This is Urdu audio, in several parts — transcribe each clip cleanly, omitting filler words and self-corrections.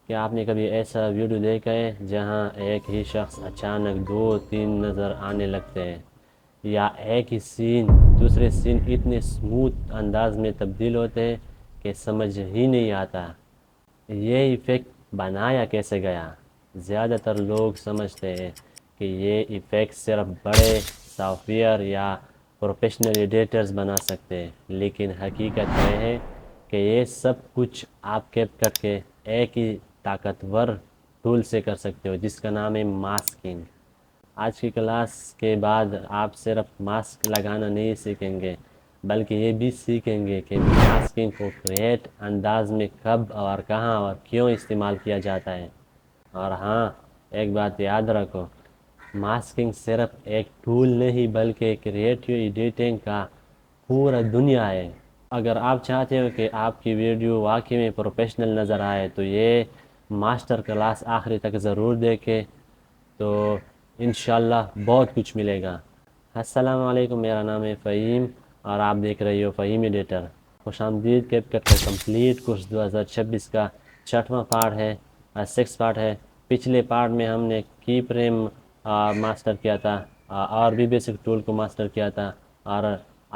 کہ آپ نے کبھی ایسا ویڈیو دیکھا ہے جہاں ایک ہی شخص اچانک دو تین نظر آنے لگتے ہیں، یا ایک ہی سین دوسرے سین اتنے سموتھ انداز میں تبدیل ہوتے ہیں کہ سمجھ ہی نہیں آتا یہ ایفیکٹ بنایا کیسے گیا؟ زیادہ تر لوگ سمجھتے ہیں کہ یہ ایفیکٹ صرف بڑے سافٹ ویئر یا پروفیشنل ایڈیٹرز بنا سکتے ہیں، لیکن حقیقت یہ ہے کہ یہ سب کچھ آپ کیپ کٹ کے ایک ہی طاقتور ٹول سے کر سکتے ہو جس کا نام ہے ماسکنگ۔ آج کی کلاس کے بعد آپ صرف ماسک لگانا نہیں سیکھیں گے، بلکہ یہ بھی سیکھیں گے کہ ماسکنگ کو کریٹ انداز میں کب اور کہاں اور کیوں استعمال کیا جاتا ہے۔ اور ہاں، ایک بات یاد رکھو، ماسکنگ صرف ایک ٹول نہیں بلکہ کریٹو ایڈیٹنگ کا پورا دنیا ہے۔ اگر آپ چاہتے ہو کہ آپ کی ویڈیو واقعی میں پروفیشنل نظر آئے تو یہ ماسٹر کلاس آخری تک ضرور دیکھیں، تو انشاءاللہ بہت کچھ ملے گا۔ السلام علیکم، میرا نام ہے فہیم اور آپ دیکھ رہے ہو فہیم ایڈیٹر۔ خوش آمدید کیپ کٹ کا کمپلیٹ کورس 2026 کا 6واں پارٹ ہے، 6 پارٹ ہے۔ پچھلے پارٹ میں ہم نے کی فریم ماسٹر کیا تھا اور بھی بیسک ٹول کو ماسٹر کیا تھا، اور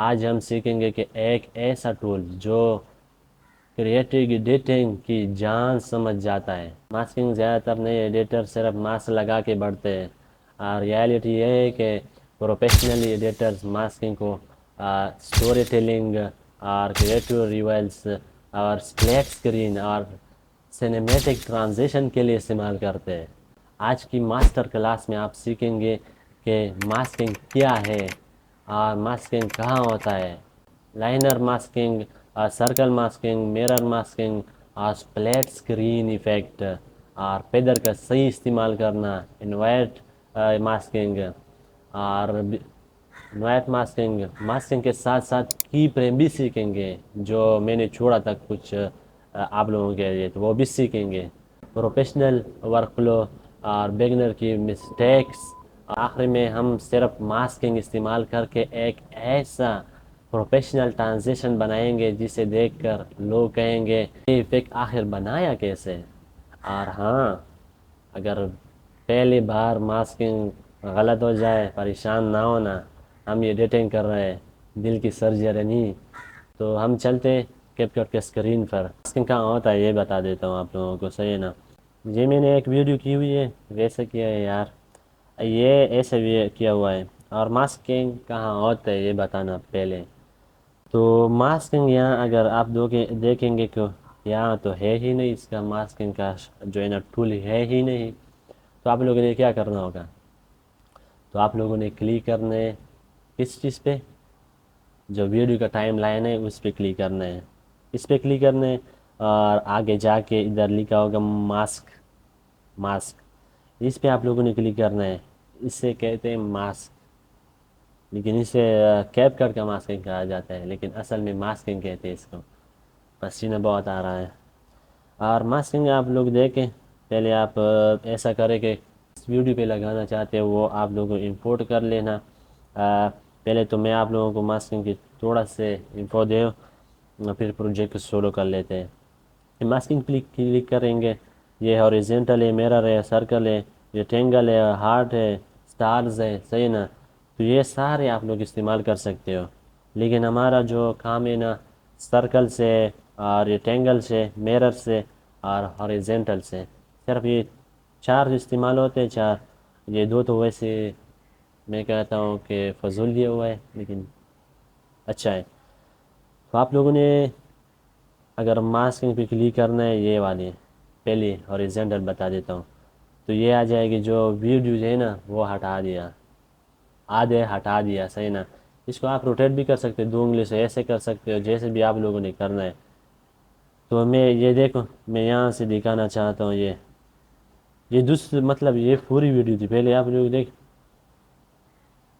آج ہم سیکھیں گے کہ ایک ایسا ٹول جو کریٹو ایڈیٹنگ کی جان سمجھ جاتا ہے۔ ماسکنگ زیادہ تر نئے ایڈیٹر صرف ماسک لگا کے بڑھتے ہیں، اور ریالٹی یہ ہے کہ پروفیشنل ایڈیٹرز ماسکنگ کو سٹوری ٹیلنگ اور کریٹو ریویلز اور سپلیٹ اسکرین اور سینیمیٹک ٹرانزیشن کے لیے استعمال کرتے ہیں۔ آج کی ماسٹر کلاس میں آپ سیکھیں گے کہ ماسکنگ کیا ہے اور ماسکنگ کہاں ہوتا ہے، linear masking, circle masking, mirror masking اور سپلیٹ اسکرین ایفیکٹ، اور فیدر کا صحیح استعمال کرنا، انوائٹ ماسکنگ اور نوائٹ ماسکنگ۔ ماسکنگ کے ساتھ ساتھ کی فریم بھی سیکھیں گے جو میں نے چھوڑا تھا کچھ آپ لوگوں کے لیے، تو وہ بھی سیکھیں گے۔ پروفیشنل ورک فلو اور بگنر کی مسٹیکس، آخر میں ہم صرف ماسکنگ استعمال کر کے ایک ایسا پروفیشنل ٹرانزیشن بنائیں گے جسے دیکھ کر لوگ کہیں گے یہ ایفیکٹ آخر بنایا کیسے۔ اور ہاں، اگر پہلی بار ماسکنگ غلط ہو جائے پریشان نہ ہونا، ہم یہ ایڈیٹنگ کر رہے ہیں، دل کی سرجری نہیں۔ تو ہم چلتے کیپ کٹ کے اسکرین پر۔ ماسکنگ کہاں ہوتا ہے یہ بتا دیتا ہوں آپ لوگوں کو، صحیح ہے نا؟ یہ میں نے ایک ویڈیو کی ہوئی ہے، ویسے کیا ہے یار، یہ ایسے بھی کیا ہوا ہے۔ اور ماسکنگ کہاں ہوتا ہے یہ بتانا پہلے۔ تو ماسکنگ یہاں اگر آپ دیکھیں گے کہ یہاں تو ہے ہی نہیں، اس کا ماسکنگ کا جو ہے نا ٹول ہے ہی نہیں، تو آپ لوگوں نے کیا کرنا ہوگا؟ تو آپ لوگوں نے کلک کرنا ہے کس چیز پہ؟ جو ویڈیو کا ٹائم لائن ہے اس پہ کلک کرنا ہے، اس پہ کلک کرنا ہے، اور آگے جا کے ادھر لکھا ہوگا ماسک، ماسک، اس پہ آپ لوگوں نے کلک کرنا ہے۔ اس سے کہتے ہیں ماسک، لیکن اسے کیپ کٹ کا ماسکنگ کہا جاتا ہے، لیکن اصل میں ماسکنگ کہتے ہیں اس کو۔ پسینہ بہت آ رہا ہے۔ اور ماسکنگ آپ لوگ دیکھیں، پہلے آپ ایسا کریں کہ اس ویڈیو پہ لگانا چاہتے ہو وہ آپ لوگوں کو امپورٹ کر لینا۔ پہلے تو میں آپ لوگوں کو ماسکنگ کی تھوڑا سے انفو دے، پھر پروجیکٹ سولو کر لیتے ہیں۔ ماسکنگ کلک کریں گے، یہ ہاریزونٹل ہے، میرر ہے، سرکل ہے، ریکٹینگل ہے، ہارٹ ہے، سٹارز ہے، صحیح نا؟ تو یہ سارے آپ لوگ استعمال کر سکتے ہو، لیکن ہمارا جو کام ہے نا، سرکل سے اور ریکٹینگل سے، میرر سے اور ہاریزونٹل سے، صرف یہ 4 استعمال ہوتے ہیں، 4۔ یہ 2 تو ویسے میں کہتا ہوں کہ فضول دیا ہوا ہے، لیکن اچھا ہے۔ تو آپ لوگوں نے اگر ماسکنگ پہ کلک کرنا ہے، یہ والی پہلی ہاریزونٹل بتا دیتا ہوں، تو یہ آ جائے گی جو ویڈیوز ہے نا وہ ہٹا دیا، آدھے ہٹا دیا، صحیح نا؟ اس کو آپ روٹیٹ بھی کر سکتے ہو، 2 انگلی سے ایسے کر سکتے ہو، جیسے بھی آپ لوگوں نے کرنا ہے۔ تو میں یہ دیکھو، میں یہاں سے دکھانا چاہتا ہوں، یہ دوسری مطلب یہ پوری ویڈیو تھی، پہلے آپ لوگ دیکھ،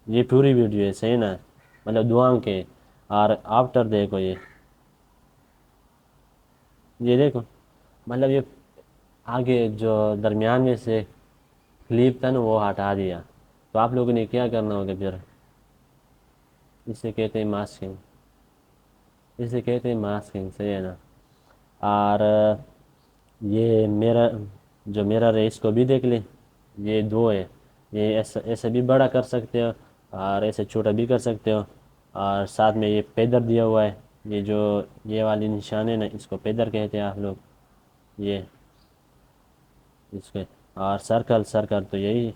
یہ پوری ویڈیو ہے، صحیح نا؟ مطلب دعاؤں کے، اور آفٹر دیکھو، یہ دیکھو، مطلب یہ آگے جو درمیان میں سے کلپ تھا نا وہ ہٹا دیا۔ تو آپ لوگوں نے کیا کرنا ہوگا پھر؟ اسے کہتے ہیں ماسکنگ، اسے کہتے ہیں ماسکنگ، صحیح ہے نا؟ اور یہ میرا جو میرر ہے اس کو بھی دیکھ لیں، یہ دو ہے، یہ ایسے ایسے بھی بڑا کر سکتے ہو اور ایسے چھوٹا بھی کر سکتے ہو، اور ساتھ میں یہ پیدر دیا ہوا ہے، یہ جو یہ والی نشان ہے نا اس کو پیدر کہتے ہیں آپ لوگ، یہ اس کے، اور سرکل سرکل تو یہی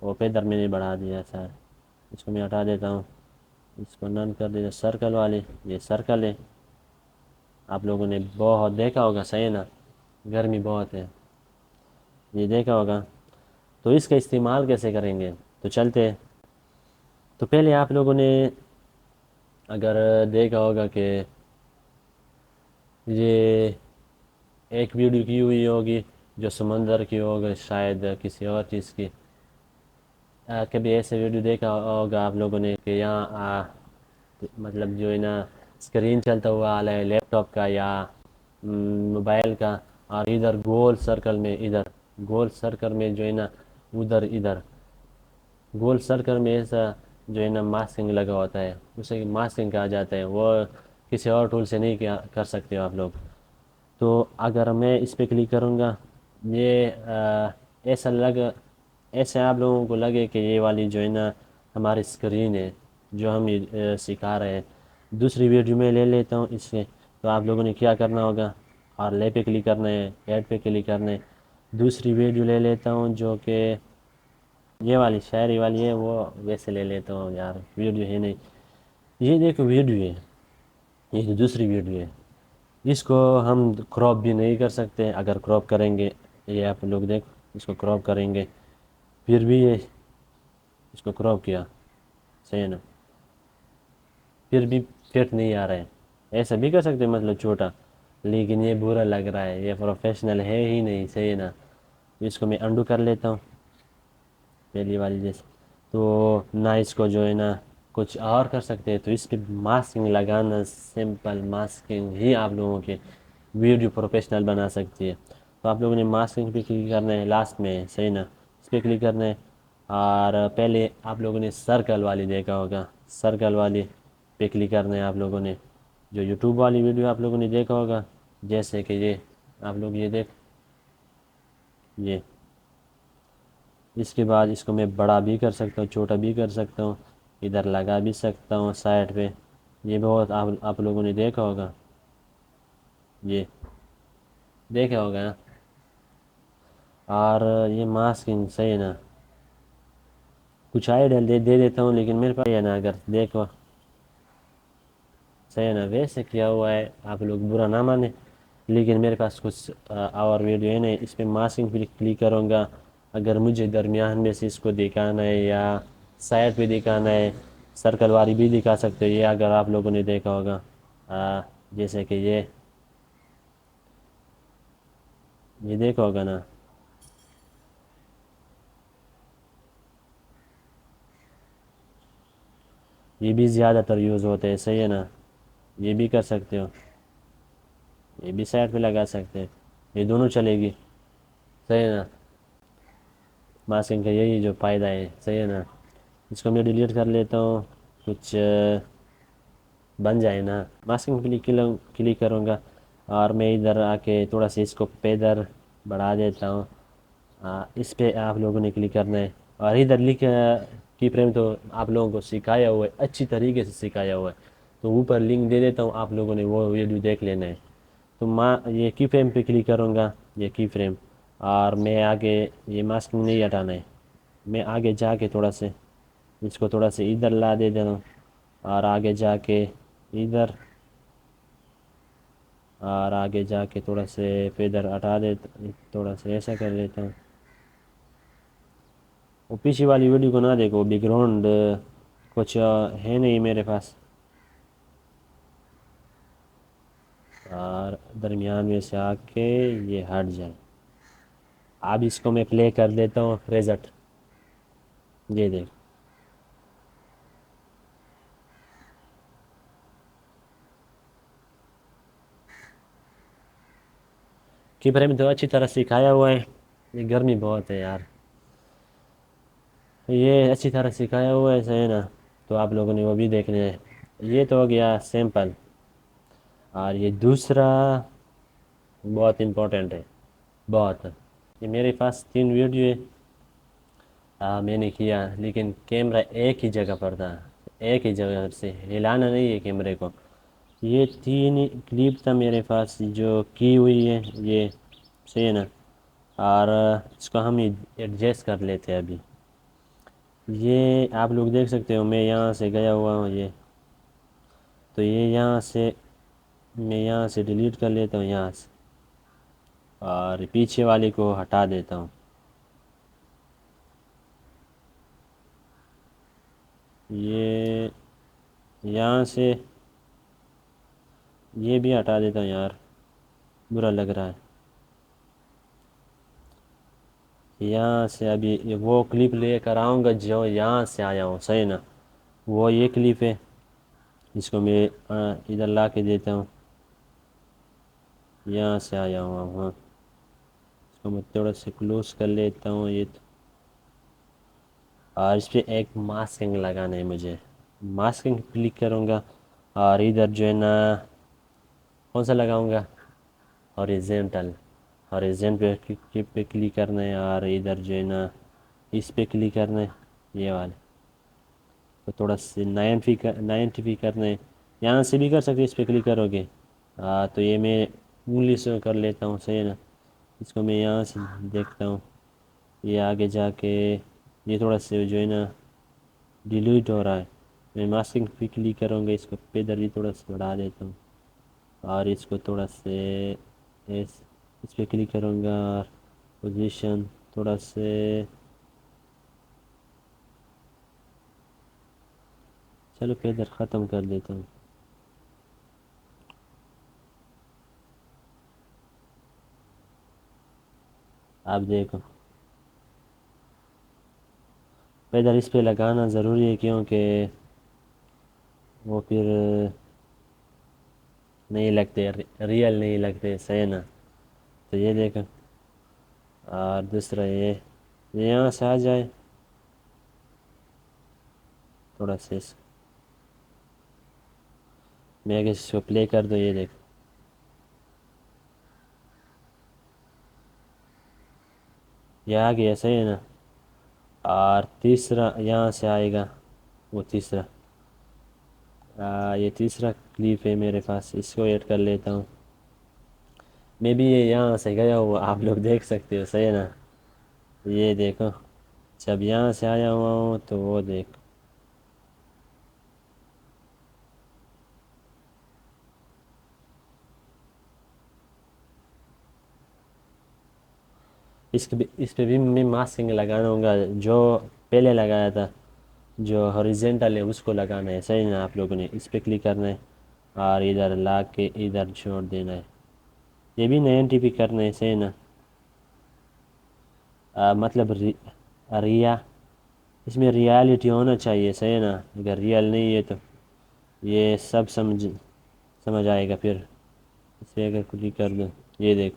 وہ پیدر میں نے بڑھا دیا سر، اس کو میں ہٹا دیتا ہوں، اس کو نن کر دیتا سرکل والی، یہ سرکل ہے، آپ لوگوں نے بہت دیکھا ہوگا صحیح ہے نا، گرمی بہت ہے، یہ دیکھا ہوگا، تو اس کا استعمال کیسے کریں گے، تو چلتے ہیں، تو پہلے آپ لوگوں نے اگر دیکھا ہوگا کہ یہ ایک ویڈیو کی ہوئی ہوگی جو سمندر کی ہوگی شاید کسی اور چیز کی، کبھی ایسے ویڈیو دیکھا ہوگا آپ لوگوں نے کہ یہاں مطلب جو ہے نا اسکرین چلتا ہوا ہے لیپ ٹاپ کا یا موبائل کا، اور ادھر گول سرکل میں، ادھر گول سرکل میں جو ہے نا ادھر ادھر گول سرکل میں ایسا جو ہے نا ماسکنگ لگا ہوتا ہے، اسے ماسکنگ کہا جاتا ہے، وہ کسی اور ٹول سے نہیں کیا کر سکتے ہو آپ لوگ، تو اگر میں اس پہ کلک کروں گا، یہ ایسا ایسے آپ لوگوں کو لگے کہ یہ والی جو ہے نا ہماری اسکرین ہے جو ہم سکھا رہے ہیں، دوسری ویڈیو میں لے لیتا ہوں اس سے، تو آپ لوگوں نے کیا کرنا ہوگا، اور لے پہ کلک کرنا ہے، ایڈ پہ کلک کرنا ہے، دوسری ویڈیو لے لیتا ہوں جو کہ یہ والی شاعری والی ہے، وہ ویسے لے لیتا ہوں یار، ویڈیو ہے نہیں، یہ دیکھو ویڈیو ہے، یہ دوسری ویڈیو ہے، اس کو ہم کراپ بھی نہیں کر سکتے، اگر کراپ کریں گے، یہ آپ لوگ دیکھ اس کو کراپ کریں گے، پھر بھی یہ اس کو کراپ کیا، صحیح ہے نا، پھر بھی فٹ نہیں آ رہا ہے، ایسا بھی کر سکتے مطلب چھوٹا، لیکن یہ برا لگ رہا ہے، یہ پروفیشنل ہے ہی نہیں، صحیح ہے نا، اس کو میں انڈو کر لیتا ہوں پہلی والی جیسے، تو نہ اس کو جو ہے نا کچھ اور کر سکتے ہیں، تو اس پہ ماسکنگ لگانا، سمپل ماسکنگ ہی آپ لوگوں کے ویڈیو پروفیشنل بنا سکتی ہے، تو آپ لوگوں نے ماسکنگ پہ کلک کرنا ہے لاسٹ میں، صحیح نا، اس پہ کلک کرنا ہے، اور پہلے آپ لوگوں نے سرکل والی دیکھا ہوگا، سرکل والی پہ کلک کرنا ہے آپ لوگوں نے، جو یوٹیوب والی ویڈیو آپ لوگوں نے دیکھا ہوگا، جیسے کہ یہ آپ لوگ یہ یہ اس کے بعد اس کو میں بڑا بھی کر سکتا ہوں، چھوٹا بھی کر سکتا ہوں، ادھر لگا بھی سکتا ہوں سائڈ پہ، یہ بہت آپ لوگوں نے دیکھا ہوگا، یہ دیکھا ہوگا نا، اور یہ ماسکنگ صحیح ہے نا، کچھ آئیڈیا دے دیتا ہوں، لیکن میرے پاس ہے نا، اگر دیکھو صحیح ہے نا، ویسے کیا ہوا ہے، آپ لوگ برا نہ مانیں، لیکن میرے پاس کچھ اور ویڈیو ہے نہیں، اس پہ ماسکنگ پہ کلک کروں گا، اگر مجھے درمیان میں سے اس کو دکھانا ہے یا سائڈ پہ دکھانا ہے، سرکل والی بھی دکھا سکتے ہو، یہ اگر آپ لوگوں نے دیکھا ہوگا، جیسے کہ یہ دیکھا ہوگا نا، یہ بھی زیادہ تر یوز ہوتے ہیں، صحیح ہے نا، یہ بھی کر سکتے ہو، یہ بھی سائڈ پہ لگا سکتے ہیں، یہ دونوں چلے گی، صحیح ہے نا، ماسکنگ کا یہی جو فائدہ ہے، صحیح ہے نا، اس کو میں ڈیلیٹ کر لیتا ہوں، کچھ بن جائے نا، ماسکنگ پہ کلک کروں گا، اور میں ادھر آ کے تھوڑا سا اس کو پیدر بڑھا دیتا ہوں، اس پہ آپ لوگوں نے کلک کرنا ہے، اور ادھر کی فریم تو آپ لوگوں کو سکھایا ہوا ہے، اچھی طریقے سے سکھایا ہوا ہے، تو اوپر لنک دے دیتا ہوں، آپ لوگوں نے وہ ویڈیو دیکھ لینا ہے، تو یہ کی فریم پہ کلک کروں گا، یہ کی فریم، اور میں آگے یہ ماسکنگ نہیں ہٹانا ہے، میں آگے جا کے تھوڑا سا اس کو تھوڑا سا ادھر لا دے دیتا ہوں، اور آگے جا کے ادھر، اور آگے جا کے تھوڑا سا ادھر ہٹا دیتا، تھوڑا سا ایسا کر لیتا ہوں، وہ پیچھے والی ویڈیو کو نہ دیکھو، بیک گراؤنڈ کچھ ہے نہیں میرے پاس، اور درمیان میں سے آ کے یہ ہٹ جائے، اب اس کو میں پلے کر دیتا ہوں ریزٹ، یہ دیکھ، کیپر میں تو اچھی طرح سکھایا ہوا ہے، یہ گرمی بہت ہے یار، یہ اچھی طرح سکھایا ہوا ہے، صحیح نا، تو آپ لوگوں نے وہ بھی دیکھنا ہے، یہ تو ہو گیا سیمپل، اور یہ دوسرا بہت امپورٹنٹ ہے، بہت. یہ میرے پاس 3 ویڈیو ہے. میں نے کیا لیکن کیمرہ ایک ہی جگہ پر تھا. ایک ہی جگہ سے ہلانا نہیں ہے کیمرے کو. یہ 3 کلپ تھا میرے پاس جو کی ہوئی ہے. یہ صحیح ہے نا. اور اس کو ہم ایڈجسٹ کر لیتے ابھی. یہ آپ لوگ دیکھ سکتے ہو میں یہاں سے گیا ہوا ہوں. یہ تو یہ یہاں سے میں یہاں سے ڈیلیٹ کر لیتا ہوں یہاں سے. اور پیچھے والی کو ہٹا دیتا ہوں. یہ یہاں سے یہ بھی ہٹا دیتا ہوں یار. برا لگ رہا ہے. یہاں سے ابھی وہ کلپ لے کر آؤں گا جو یہاں سے آیا ہوں. صحیح نا. وہ یہ کلپ ہے. اس کو میں ادھر لا کے دیتا ہوں. یہاں سے آیا ہوں. ہاں اس کو میں تھوڑا سا کلوز کر لیتا ہوں. یہ اور اس پہ ایک ماسکنگ لگانا ہے مجھے. ماسکنگ کلک کروں گا اور ادھر جو ہے نا کون سا لگاؤں گا اوریزنٹل. پہ کلک کرنا ہے اور ادھر جو ہے نا اس پہ کلک کرنا ہے. یہ والے تو تھوڑا س 90 کرنا ہے. یہاں سے بھی کر سکتے اس پہ کلک کرو گے. ہاں تو یہ میں انگلی سے کر لیتا ہوں. صحیح ہے نا. اس کو میں یہاں سے دیکھتا ہوں. یہ آگے جا کے یہ تھوڑا سا جو ہے نا ڈیلیٹ ہو رہا ہے. میں ماسکنگ پہ کلک کروں گا. اس کو ادھر بھی تھوڑا سا بڑھا دیتا ہوں. اور اس کو تھوڑا سے اس پہ کلک کروں گا. پوزیشن تھوڑا سے چلو پھر ادھر ختم کر دیتا ہوں. آپ دیکھو ادھر اس پہ لگانا ضروری ہے کیونکہ وہ پھر نہیں لگتے ریئل نہیں لگتے. صحیح نا. تو یہ دیکھو. اور دوسرا یہ یہاں سے آ جائے تھوڑا سا میں اگر اس کو پلے کر دو. یہ دیکھ یہ آ گیا. صحیح ہے نا. اور تیسرا یہاں سے آئے گا. وہ تیسرا یہ تیسرا کلپ ہے میرے پاس. اس کو ایڈ کر لیتا ہوں. میں بھی یہ یہاں سے گیا ہوں. آپ لوگ دیکھ سکتے ہو. صحیح ہے نا. یہ دیکھو جب یہاں سے آیا ہوا ہوں تو وہ دیکھ. اس پہ بھی میں ماسکنگ لگانا ہوں گا جو پہلے لگایا تھا. جو ہوریزنٹل ہے اس کو لگانا ہے. صحیح نا. آپ لوگوں نے اس پہ کلک کرنا ہے اور ادھر لا کے ادھر چھوڑ دینا ہے. یہ بھی 90 پہ کرنا ہے. صحیح نا. مطلب ریا اس میں ریالٹی ہونا چاہیے. صحیح نا. اگر ریئل نہیں ہے تو یہ سب سمجھ آئے گا پھر. اس پہ اگر کلک کر دو. یہ دیکھ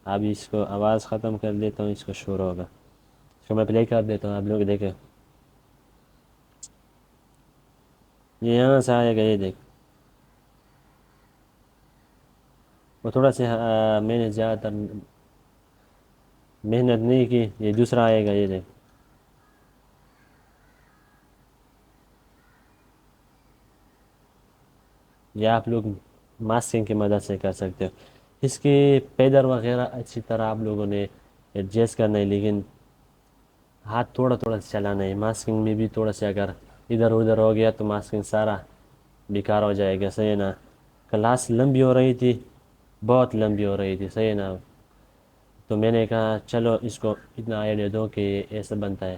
اب اس کو آواز ختم کر دیتا ہوں. اس کو شور ہوگا. اس کو میں پلے کر دیتا ہوں. آپ لوگ دیکھیں. یہ یہاں سے آئے گا. یہ دیکھ وہ تھوڑا سا میں نے زیادہ تر محنت نہیں کی. یہ دوسرا آئے گا. یہ دیکھ یا آپ لوگ ماسکنگ کی مدد سے کر سکتے ہو. اس کی پیدر وغیرہ اچھی طرح آپ لوگوں نے ایڈجسٹ کرنا ہے. لیکن ہاتھ تھوڑا تھوڑا سا چلانا ہے. ماسکنگ میں بھی تھوڑا سا اگر ادھر ادھر ہو گیا تو ماسکنگ سارا بیکار ہو جائے گا. صحیح ہے نا. کلاس لمبی ہو رہی تھی. بہت لمبی ہو رہی تھی. صحیح ہے نا. تو میں نے کہا چلو اس کو اتنا آئیڈیا دو کہ ایسا بنتا ہے.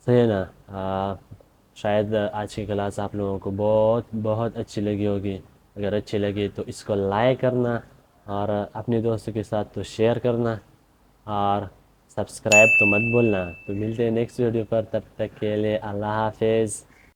صحیح ہے نا. شاید آج کی کلاس آپ لوگوں کو بہت بہت اچھی لگی ہوگی. اگر اچھی لگی تو اس کو لائک کرنا اور اپنے دوستوں کے ساتھ تو شیئر کرنا اور سبسکرائب تو مت بھولنا. تو ملتے ہیں نیکسٹ ویڈیو پر. تب تک کے لیے اللہ حافظ.